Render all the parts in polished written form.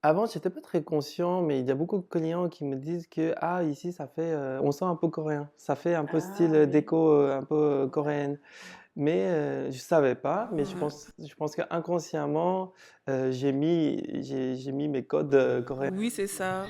Avant, j'étais pas très conscient, mais il y a beaucoup de clients qui me disent que ah ici ça fait, on sent un peu coréen, ça fait un peu style, Ah oui. déco, un peu, coréenne. Mais, je savais pas, mais je Ah. pense je pense qu'inconsciemment, j'ai mis mes codes, coréens. Oui, c'est ça.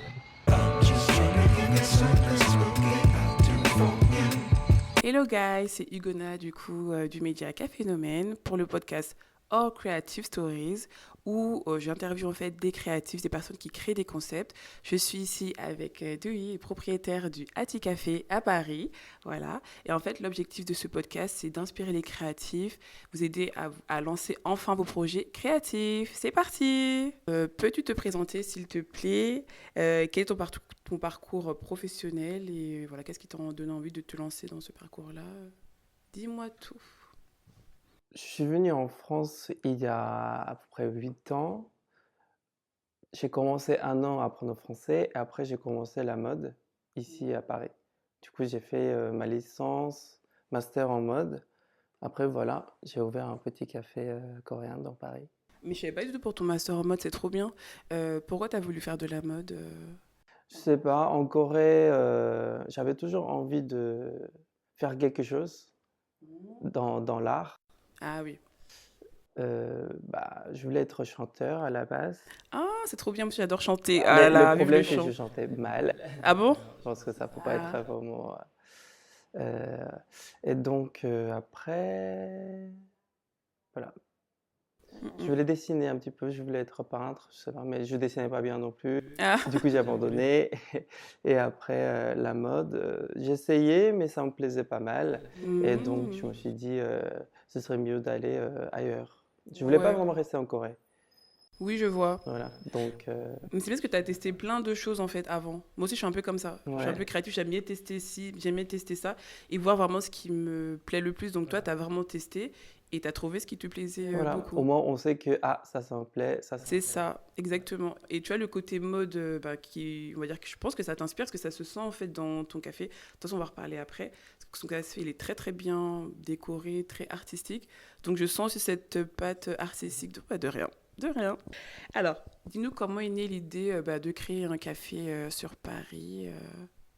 Hello guys, c'est Hugona du coup du média Cafénomène pour le podcast All Creative Stories où j'interviewe en fait des créatifs, des personnes qui créent des concepts. Je suis ici avec Dewey, propriétaire du Hati Café à Paris. Voilà. Et en fait, l'objectif de ce podcast, c'est d'inspirer les créatifs, vous aider à lancer enfin vos projets créatifs. C'est parti. Peux-tu te présenter s'il te plaît? Quel est ton parcours professionnel et voilà, qu'est-ce qui t'a donné envie de te lancer dans ce parcours-là? Dis-moi tout. Je suis venu en France il y a à peu près 8 ans. J'ai commencé 1 an à apprendre le français et après j'ai commencé la mode ici à Paris. Du coup, j'ai fait, ma licence, master en mode. Après voilà, j'ai ouvert un petit café, coréen dans Paris. Mais je savais pas du tout pour ton master en mode, c'est trop bien. Pourquoi t'as voulu faire de la mode? Je sais pas, en Corée, j'avais toujours envie de faire quelque chose dans l'art. Ah oui. Bah, je voulais être chanteur à la base, Ah, c'est trop bien, parce que j'adore chanter. Ah là mais le là, vive le problème c'est que je chant. chantais mal. Ah bon? Je pense que ça peut pas Ah. être vraiment, et donc après, voilà. Mm, Je mm. voulais dessiner un petit peu, je voulais être peintre, je sais pas, mais je dessinais pas bien non plus. Ah. Du coup, j'ai abandonné et après, la mode, j'essayais mais ça me plaisait pas mal et donc je Mm. me suis dit, «Ce serait mieux d'aller, ailleurs». Je voulais pas Ouais. vraiment rester en Corée, Oui, je vois. voilà, donc Mais c'est parce que tu as testé plein de choses en fait avant. Moi aussi, je suis un peu comme ça. Je suis un ouais, peu créatif, j'aime bien tester ci, j'aime bien tester ça et voir vraiment ce qui me plaît le plus. Donc toi, tu as vraiment testé et tu as trouvé ce qui te plaisait voilà, au beaucoup. moins on sait que: «Ah, ça me plaît, ça me C'est plaît». ça, exactement. Et tu as le côté mode bah, qui, on va dire que je pense que ça t'inspire parce que ça se sent en fait dans ton café. De toute façon, on va reparler après. Parce que son café, il est très très bien décoré, très artistique. Donc je sens aussi cette patte artistique. De rien, de rien. Alors, dis-nous comment est née l'idée bah, de créer un café sur Paris,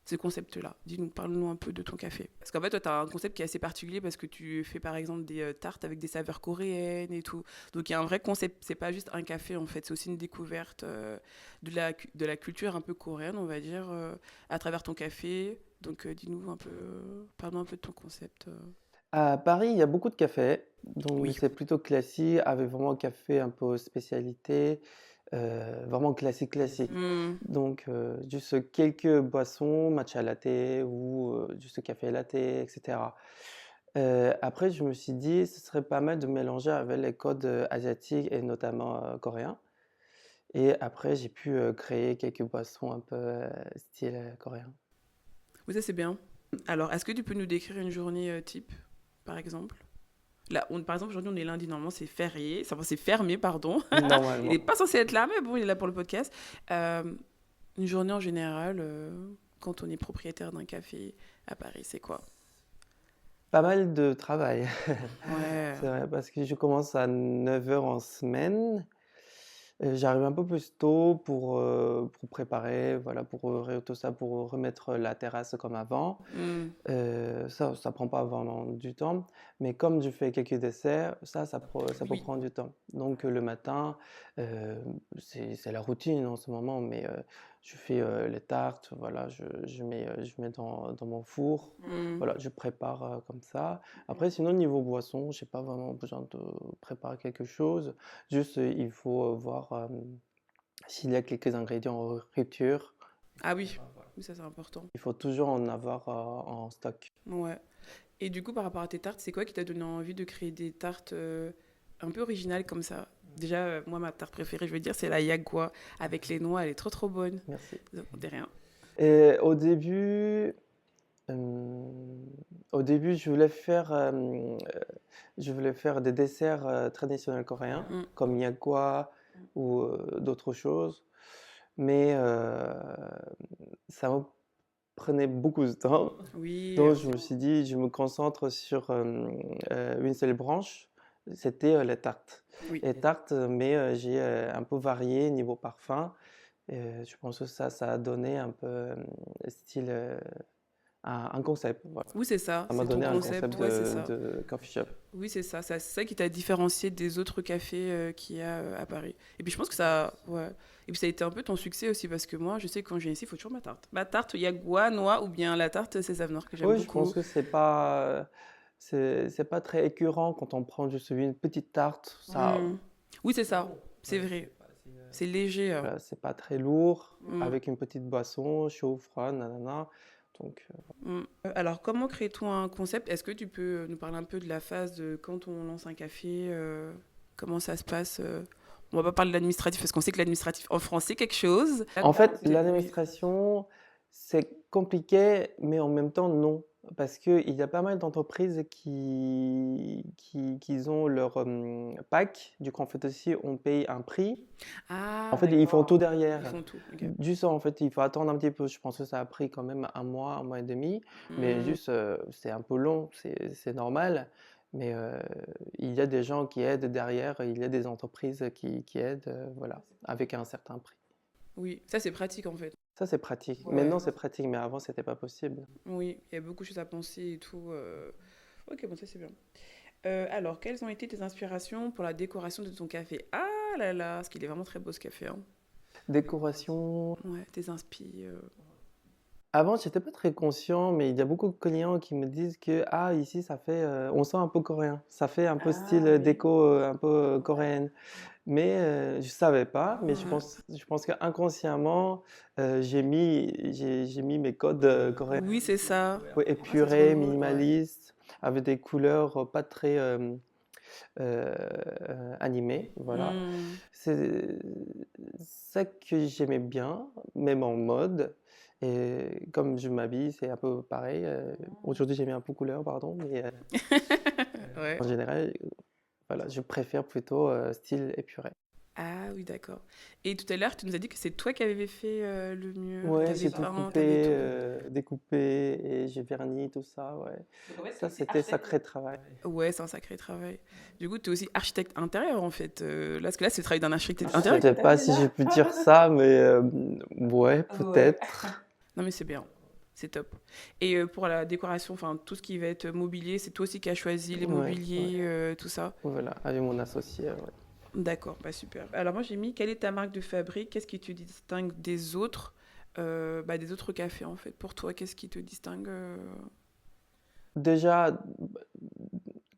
ce concept-là. Dis-nous, parle-nous un peu de ton café. Parce qu'en fait, toi, tu as un concept qui est assez particulier parce que tu fais par exemple des tartes avec des saveurs coréennes et tout. Donc, il y a un vrai concept. C'est pas juste un café en fait, c'est aussi une découverte de la culture un peu coréenne, on va dire, à travers ton café. Donc, dis-nous un peu, parle-nous un peu de ton concept. À Paris, il y a beaucoup de cafés, donc Oui. c'est plutôt classique avec vraiment un café un peu spécialité, vraiment classique, classique. Hmm. Donc juste quelques boissons, matcha latte ou juste café latte et cetera. Après je me suis dit: «Ce serait pas mal de mélanger avec les codes, asiatiques et notamment, coréens» et après j'ai pu, créer quelques boissons un peu, style, coréen. Oui, ça c'est bien. Alors, est-ce que tu peux nous décrire une journée type, par exemple? Là, par exemple, aujourd'hui, on est lundi, normalement, c'est férié. Ça, c'est fermé, pardon. Il n'est Normalement. pas censé être là, mais bon, il est là pour le podcast. Euh, une journée en général, quand on est propriétaire d'un café à Paris, c'est quoi? Pas mal de travail. Ouais. C'est vrai parce que je commence à 9 heures en semaine. J'arrive un peu plus tôt pour préparer, voilà, pour, tout ça, pour remettre la terrasse comme avant. Hmm. Ça prend pas vraiment du temps, mais comme je fais quelques desserts, ça peut Oui. prendre du temps. Donc, le matin, heu, c'est la routine en ce moment, mais, je fais, les tartes, voilà, je mets dans mon four, Hmm. voilà, je prépare, comme ça. Après sinon niveau boisson, j'ai pas vraiment besoin de préparer quelque chose. Juste, il faut, voir, s'il y a quelques ingrédients en rupture. Ah oui. Oui, ça c'est important. Il faut toujours en avoir, en stock. Ouais. Et du coup, par rapport à tes tartes, c'est quoi qui t'a donné envie de créer des tartes un peu originales comme ça? Déjà, moi, ma tarte préférée, je veux dire, c'est la Yagua avec les noix. Elle est trop, trop bonne. Merci. Donc, de rien. Et hem, au début, je voulais faire des desserts, traditionnels coréens, Mm. comme yakgwa ou, d'autres choses, mais, ça me prenait beaucoup de temps. Oui. Donc je me suis dit: «Je me concentre sur, une seule branche». c'était les tartes. Oui. Les tartes, mais j'ai un peu varié niveau parfum. Je pense que ça a donné un peu style un concept. Voilà. Oui, c'est ça, Ça m'a c'est ton donné un concept concept, ouais, c'est ça. de coffee shop. Oui, c'est ça, c'est ça qui t'a différencié des autres cafés qu'il y a à Paris. Et puis je pense que ça, ouais. Et puis ça a été un peu ton succès aussi parce que moi, je sais que quand je viens ici, il faut toujours ma tarte. Ma tarte, il y a goût, noix ou bien la tarte sésame noir que j'aime Oui, je pense beaucoup. que c'est pas très écœurant quand on prend juste une petite tarte. Ça, Hmm. Oui, c'est ça, c'est vrai. C'est léger. voilà, c'est pas très lourd, Hmm, avec une petite boisson, chaud, froid, nanana. Donc, hmm. Alors, comment crée-t-on un concept? Est-ce que tu peux nous parler un peu de la phase de quand on lance un café, comment ça se passe On va pas parler de l'administratif parce qu'on sait que l'administratif en France, c'est quelque chose. en fait, Oui. l'administration, c'est compliqué, mais en même temps, non. Parce qu'il y a pas mal d'entreprises qui ont leur pack. Du coup, en fait, aussi, on paye un prix. En Ah, fait, ils font tout d'accord. Ils derrière. font tout. Ok. Juste, en fait, il faut attendre un petit peu. Je pense que ça a pris quand même un mois et demi. Mais Hmm. juste, c'est un peu long, c'est normal. Mais il y a des gens qui aident derrière, il y a des entreprises qui aident, voilà, avec un certain prix. Oui, ça c'est pratique en fait. Ça, c'est pratique. Ouais. Maintenant, c'est pratique, mais avant, c'était pas possible. Oui, il y a beaucoup de choses à penser et tout. Ok, bon, ça c'est bien. Alors, quelles ont été tes inspirations pour la décoration de ton café? Ah là là, parce qu'il est vraiment très beau ce café, hein. Décoration. Ouais, tes inspi. Avant, j'étais pas très conscient, mais il y a beaucoup de clients qui me disent que ah ici ça fait, on sent un peu coréen, ça fait un peu style Ah oui. déco un peu coréenne. Mais je savais pas, mais Ouais. je pense qu'inconsciemment j'ai mis mes codes coréens. Oui, c'est ça. Ouais, Ah, c'est trop épuré, drôle, ouais. minimaliste, avec des couleurs pas très euh, animées, voilà. Hmm. C'est ça que j'aimais bien, même en mode. Et comme je m'habille, c'est un peu pareil. Aujourd'hui, j'ai mis un peu couleur, pardon, mais Ouais. en général, voilà, je préfère plutôt style épuré. Ah oui, d'accord. Et tout à l'heure, tu nous as dit que c'est toi qui avais fait le mur, Ouais, t'avais j'ai tout peint, coupé, t'avais tout. découpé et j'ai verni tout ça, ouais. Ça, c'était sacré travail. Ouais, c'est un sacré travail. Du coup, tu es aussi architecte intérieur, en fait. Là, parce que là, c'est le travail d'un architecte Je intérieur. sais pas si je peux dire ça, mais ouais, peut-être. Non, mais c'est bien. C'est top. Et pour la décoration, enfin, tout ce qui va être mobilier, c'est toi aussi qui as choisi les Ouais, ouais. mobiliers, tout ça? Voilà, avec mon associé, ouais. D'accord, bah super. Alors moi, j'ai mis, quelle est ta marque de fabrique? Qu'est-ce qui te distingue des autres cafés, en fait? Pour toi, qu'est-ce qui te distingue Déjà,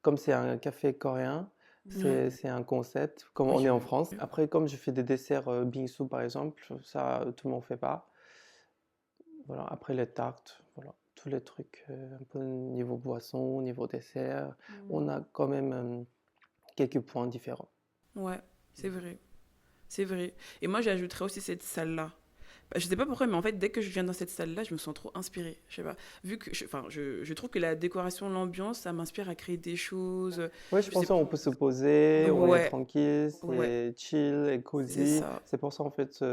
comme c'est un café coréen, Ouais. c'est un concept, comme on Oui. est en France. Après, comme je fais des desserts bingsu par exemple, ça, tout le monde fait pas. Voilà. Après, les tartes, voilà. Tous les trucs, un peu niveau boisson, niveau dessert, on a quand même quelques points différents. Ouais, c'est vrai. C'est vrai. Et moi, j'ajouterais aussi cette salle-là. Bah, je sais pas pourquoi, mais en fait, dès que je viens dans cette salle-là, je me sens trop inspirée. Je sais pas. Vu que, enfin, je trouve que la décoration, l'ambiance, ça m'inspire à créer des choses. Ouais, je Je sais pense pas. qu'on peut se poser, on est Ouais, tranquille, ouais, c'est chill et c'est cosy. ça. C'est pour ça, en fait,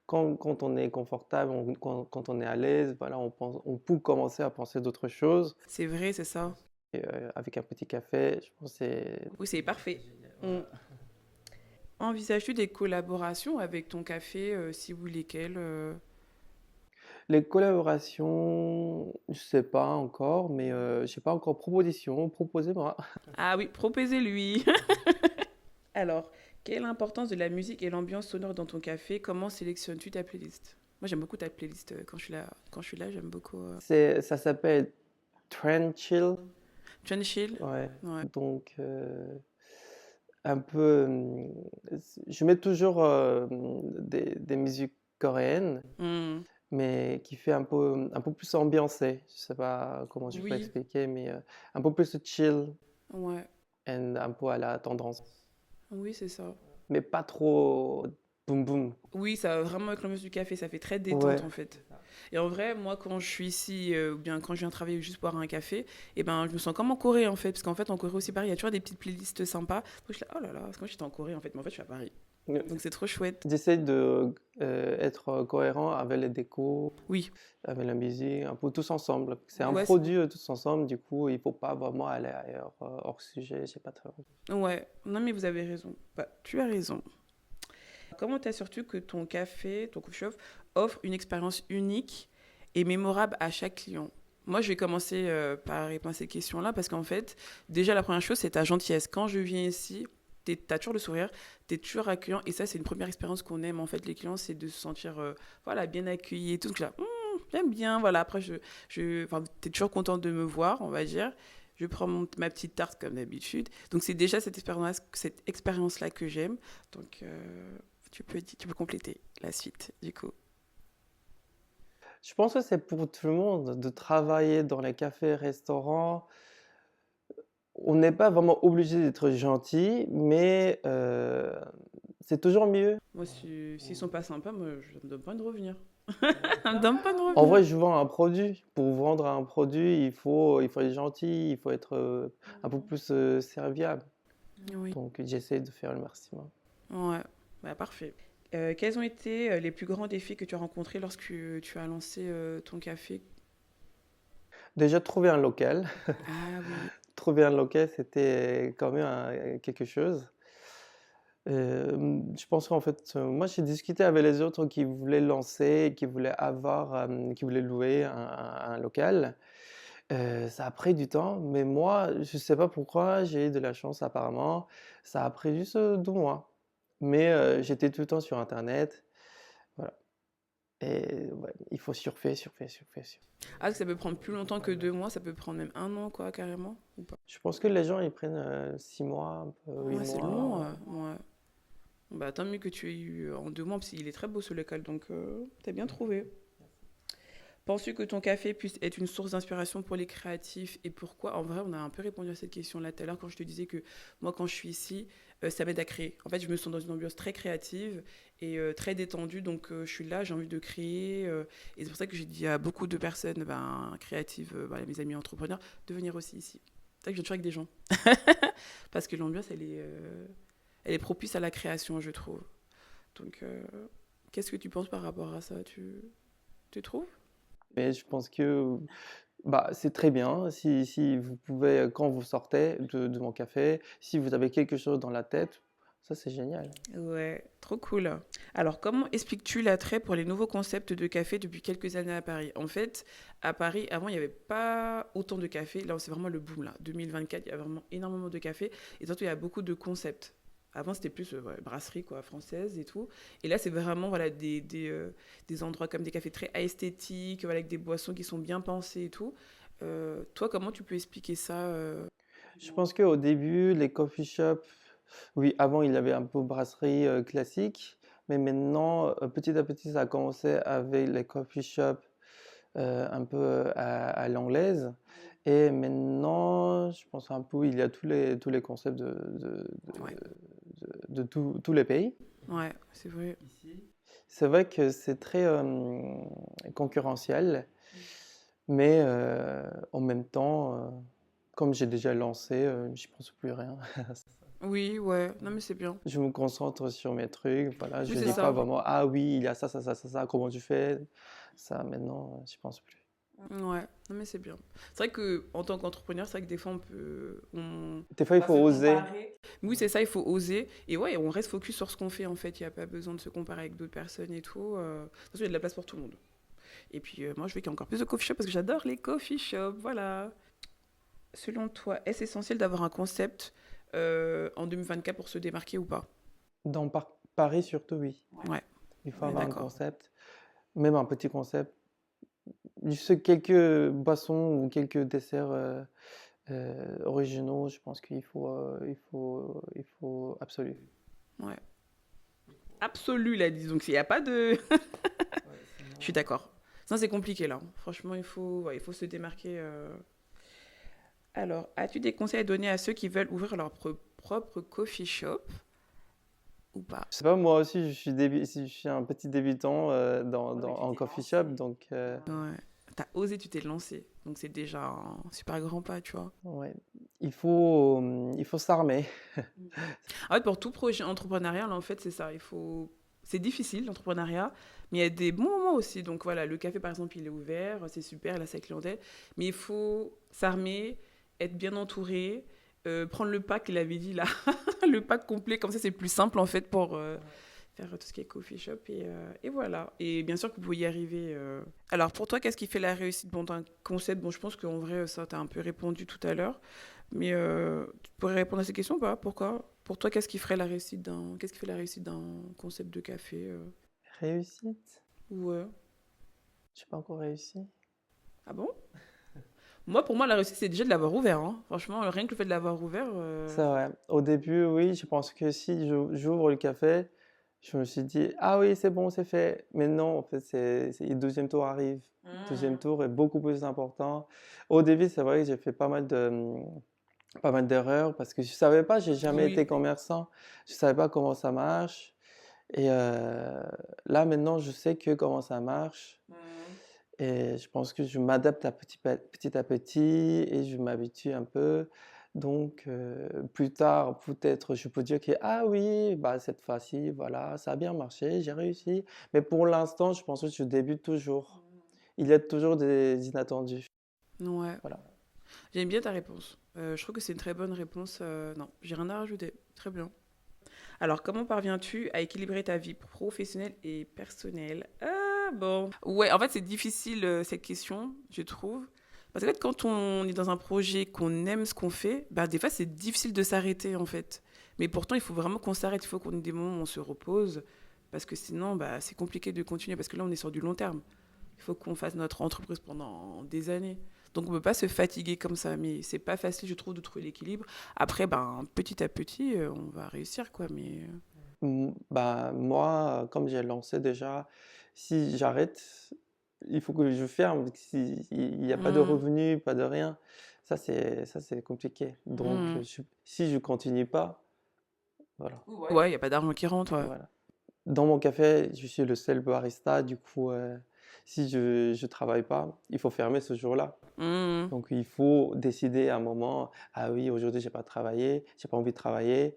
quand on est confortable, quand on est à l'aise, voilà, on peut commencer à penser d'autres choses. C'est vrai, c'est ça. Et, avec un petit café, je pense que c'est Oui, c'est parfait. On... Envisages-tu des collaborations avec ton café, si oui, lesquelles les collaborations, je sais pas encore, mais je sais pas encore proposition, proposez-moi. Ah oui, proposez-lui. Alors, quelle est l'importance de la musique et l'ambiance sonore dans ton café? Comment sélectionnes-tu ta playlist? Moi, j'aime beaucoup ta playlist quand je suis là, j'aime beaucoup. Ça s'appelle Trend Chill, John Chill? ouais. Ouais. Donc un peu, je mets toujours des musiques coréennes, Hmm. mais qui fait un peu plus ambiancé. Je sais pas comment je peux Oui, expliquer, mais un peu plus chill ouais. et un peu à la tendance, Oui, c'est ça. mais pas trop boum boum. Oui, ça va vraiment avec l'ambiance du café, ça fait très détente Ouais, en fait. Et en vrai, moi, quand je suis ici, ou bien quand je viens travailler juste boire un café, et ben, je me sens comme en Corée en fait. Parce qu'en fait, en Corée aussi, pareil, il y a toujours des petites playlists sympas. Donc je suis là, oh là là, parce que moi j'étais en Corée en fait, mais en fait, je suis à Paris. Donc c'est trop chouette. J'essaie de être cohérent avec les décos, Oui, avec la musique, un peu tous ensemble. C'est un ouais, produit tous ensemble, du coup, il faut pas vraiment aller ailleurs, hors sujet, je sais pas trop. ouais. Non, mais vous avez raison. Bah, tu as raison. Comment t'assures-tu que ton café, ton coffee shop, offre une expérience unique et mémorable à chaque client? Moi, je vais commencer par répondre à ces questions-là parce qu'en fait, déjà, la première chose, c'est ta gentillesse. Quand je viens ici, t'as toujours le sourire, t'es toujours accueillant et ça, c'est une première expérience qu'on aime. En fait, les clients, c'est de se sentir voilà, bien accueilli et tout. Donc là, j'aime bien. Voilà, après, enfin, t'es toujours content de me voir, on va dire. Je prends ma petite tarte comme d'habitude. Donc, c'est déjà cette expérience-là que j'aime. Donc, tu peux compléter la suite, du coup. Je pense que c'est pour tout le monde de travailler dans les cafés, restaurants. On n'est pas vraiment obligé d'être gentil, mais c'est toujours mieux. Moi, s'ils sont pas sympas, moi, je ne me donne pas de revenir. Ça me donne pas de En revenir. vrai, je vends un produit. Pour vendre un produit, il faut être gentil, il faut être un peu plus serviable. Oui. Donc, j'essaie de faire le maximum. Ouais, bah, parfait. Quels ont été les plus grands défis que tu as rencontrés lorsque tu as lancé ton café? Déjà, trouver un local. Ah oui. Trouver un local, c'était quand même quelque chose. Je pense qu'en fait, moi, j'ai discuté avec les autres qui voulaient lancer, qui voulaient louer un local. Ça a pris du temps, mais moi, je sais pas pourquoi, j'ai eu de la chance apparemment. Ça a pris juste 2 mois. Mais j'étais tout le temps sur internet, voilà. Et ouais, il faut surfer, surfer, surfer, surfer. Ah, ça peut prendre plus longtemps que 2 mois, ça peut prendre même un an, quoi, carrément, ou pas? Je pense que les gens, ils prennent 6 mois, un peu 8 Ouais, c'est long, mois. ouais. Bah, tant mieux que tu aies eu en 2 mois, parce qu'il est très beau ce local, donc t'as bien trouvé. Penses-tu que ton café puisse être une source d'inspiration pour les créatifs et pourquoi? En vrai, on a un peu répondu à cette question-là tout à l'heure quand je te disais que moi, quand je suis ici, ça m'aide à créer. En fait, je me sens dans une ambiance très créative et très détendue, donc je suis là, j'ai envie de créer. Et c'est pour ça que j'ai dit à beaucoup de personnes ben, créatives, voilà, mes amis entrepreneurs, de venir aussi ici. C'est pour ça que je viens toujours avec des gens. Parce que l'ambiance, elle est propice à la création, je trouve. Donc, qu'est-ce que tu penses par rapport à ça? Tu trouves? Mais je pense que bah, c'est très bien si vous pouvez, quand vous sortez de mon café, si vous avez quelque chose dans la tête, ça c'est génial. Ouais, trop cool. Alors, comment expliques-tu l'attrait pour les nouveaux concepts de café depuis quelques années à Paris? En fait, à Paris, avant, il n'y avait pas autant de cafés. Là, c'est vraiment le boom, là. 2024, il y a vraiment énormément de cafés. Et surtout, il y a beaucoup de concepts. Avant, c'était plus ouais, brasserie, quoi, française et tout. Et là, c'est vraiment voilà, des endroits comme des cafés très esthétiques, voilà, avec des boissons qui sont bien pensées et tout. Toi, comment tu peux expliquer ça Je pense qu'au début, les coffee shops, oui, avant il y avait un peu brasserie classique, mais maintenant, petit à petit, ça a commencé avec les coffee shops un peu à l'anglaise. Et maintenant, je pense un peu, il y a tous les concepts Ouais, tous les pays. ouais, c'est vrai. C'est vrai que c'est très concurrentiel, mais en même temps, comme j'ai déjà lancé, j'y pense plus rien. Oui, ouais. Non, mais c'est bien. Je me concentre sur mes trucs, voilà, Oui, je c'est dis pas ça. vraiment, ah oui, il y a ça, ça, ça, ça, ça, comment tu fais? Ça, maintenant, j'y pense plus. Ouais, non mais c'est bien. C'est vrai que en tant qu'entrepreneur, c'est vrai que des fois Des fois, il va faut se oser. comparer. Oui, c'est ça, il faut oser. Et ouais, on reste focus sur ce qu'on fait en fait. Il n'y a pas besoin de se comparer avec d'autres personnes et tout. De toute façon, il y a de la place pour tout le monde. Et puis moi, je veux qu'il y ait encore plus de coffee shop parce que j'adore les coffee shops. Voilà. Selon toi, est-ce essentiel d'avoir un concept en 2024 pour se démarquer ou pas? Dans Paris, surtout, oui. Ouais, Il faut on est avoir un d'accord. concept, même un petit concept. Juste quelques boissons ou quelques desserts originaux, je pense qu'il faut absolu. Ouais. Absolu, là, disons. Il n'y a pas de. Je suis d'accord. Ça, c'est compliqué là. Franchement, ouais, il faut se démarquer. Alors, as-tu des conseils à donner à ceux qui veulent ouvrir leur propre coffee shop ou pas? Je sais pas, moi aussi, je suis un petit débutant Ouais, mais tu en t'es coffee shop, lancé. donc Ouais. T'as osé, tu t'es lancé. Donc, c'est déjà un super grand pas, tu vois. ouais. il faut s'armer. En fait, pour tout projet entrepreneurial, en fait, c'est ça. C'est difficile, l'entrepreneuriat, mais il y a des bons moments aussi. Donc voilà, le café, par exemple, il est ouvert, c'est super, il a sa clientèle. Mais il faut s'armer, être bien entouré, prendre le pack, il avait dit là, le pack complet. Comme ça, c'est plus simple, en fait, pour faire tout ce qui est coffee shop. Et voilà. Et bien sûr que vous pouvez y arriver. Alors, pour toi, qu'est-ce qui fait la réussite? Bon, d'un concept, bon, je pense qu'en vrai, ça, tu as un peu répondu tout à l'heure. Mais tu pourrais répondre à ces questions ou pas? Pourquoi? Pour toi, qu'est-ce qui fait la réussite d'un concept de café? Réussite? Ouais. J'ai pas encore réussi. Ah bon? Moi, pour moi, la réussite, c'est déjà de l'avoir ouvert, hein. Franchement, rien que le fait de l'avoir ouvert. C'est vrai. Au début, oui, je pense que si j'ouvre le café, je me suis dit, ah oui, c'est bon, c'est fait. Mais non, en fait, le deuxième tour arrive. Le deuxième tour est beaucoup plus important. Au début, c'est vrai que j'ai fait pas mal d'erreurs parce que je savais pas, j'ai jamais Oui. été commerçant. Je savais pas comment ça marche. Et là, maintenant, je sais que comment ça marche. Et je pense que je m'adapte petit à petit et je m'habitue un peu. Donc, plus tard, peut-être, je peux dire que, ah oui, bah, cette fois-ci, voilà, ça a bien marché, j'ai réussi. Mais pour l'instant, je pense que je débute toujours. Il y a toujours des inattendus. Ouais. Voilà. J'aime bien ta réponse. Je trouve que c'est une très bonne réponse. Non, j'ai rien à rajouter. Très bien. Alors, comment parviens-tu à équilibrer ta vie professionnelle et personnelle? Ah bon. Ouais, en fait, c'est difficile cette question, je trouve. Parce qu'en fait, quand on est dans un projet, qu'on aime ce qu'on fait, bah, des fois, c'est difficile de s'arrêter, en fait. Mais pourtant, il faut vraiment qu'on s'arrête. Il faut qu'on ait des moments où on se repose. Parce que sinon, bah, c'est compliqué de continuer. Parce que là, on est sur du long terme. Il faut qu'on fasse notre entreprise pendant des années. Donc on ne peut pas se fatiguer comme ça, mais c'est pas facile, je trouve, de trouver l'équilibre. Après, ben, petit à petit, on va réussir, quoi. Mais Bah, moi, comme j'ai lancé déjà, si j'arrête, il faut que je ferme. Il n'y a pas de hmm, revenus, pas de rien. Ça, c'est compliqué. Donc, hmm. si je continue pas, voilà. Ouais, il n'y a pas d'argent qui rentre. Ouais. Voilà. Dans mon café, je suis le seul barista. Du coup, si je travaille pas, il faut fermer ce jour-là. Hmm, Donc, il faut décider à un moment, ah oui, aujourd'hui, j'ai pas travaillé, j'ai pas envie de travailler.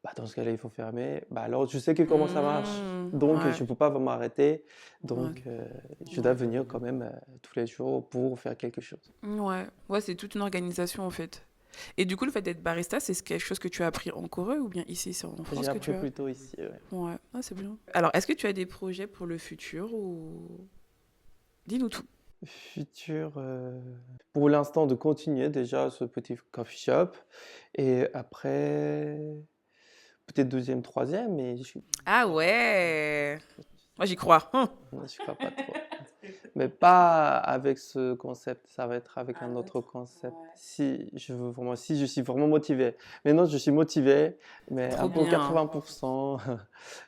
Bah, dans ce cas-là, il faut fermer. Bah, alors, je sais que comment ça marche. Donc, ouais, je peux pas m'arrêter. ouais. Donc, je dois venir quand même tous les jours pour faire quelque chose. Ouais, ouais, c'est toute une organisation en fait. Et du coup, le fait d'être barista, c'est quelque chose que tu as appris en Corée ou bien ici, c'est en J'ai France que tu appris as? plutôt ici, ouais. Ouais, ah, c'est bien. Alors, est-ce que tu as des projets pour le futur ou... Dis-nous tout. Futur, pour l'instant, de continuer déjà ce petit coffee shop. Et après, peut-être deuxième, troisième, mais Ah ouais, moi j'y crois. je crois pas trop. Mais pas avec ce concept, ça va être avec un autre concept. Si je suis vraiment motivé. Maintenant, je suis motivé, mais un Trop peu bien. 80%,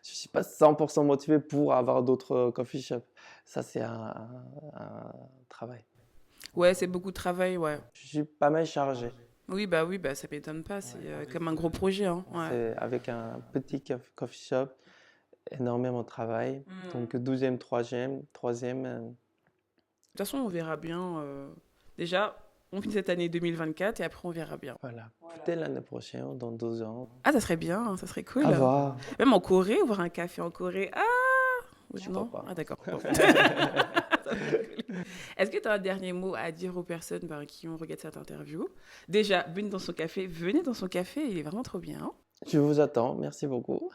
je suis pas 100% motivé pour avoir d'autres coffee shops. Ça, c'est un travail. Ouais, c'est beaucoup de travail, ouais. Je suis pas mal chargé. Oui, bah ça m'étonne pas, c'est comme un gros projet, hein. Ouais. C'est avec un petit coffee shop, énormément de travail. Donc, douzième, troisième, De toute façon, on verra bien. Déjà, on finit cette année 2024 et après on verra bien. voilà. Peut-être l'année prochaine, dans 2 ans. Ah, ça serait bien, hein, ça serait À cool. voir. Même en Corée, ouvrir un café en Corée. Ah, Je crois non? pas. Ah, d'accord. Bon. Est-ce que tu as un dernier mot à dire aux personnes ben, qui ont regardé cette interview? Déjà, venez dans son café, il est vraiment trop bien, hein. Je vous attends. Merci beaucoup.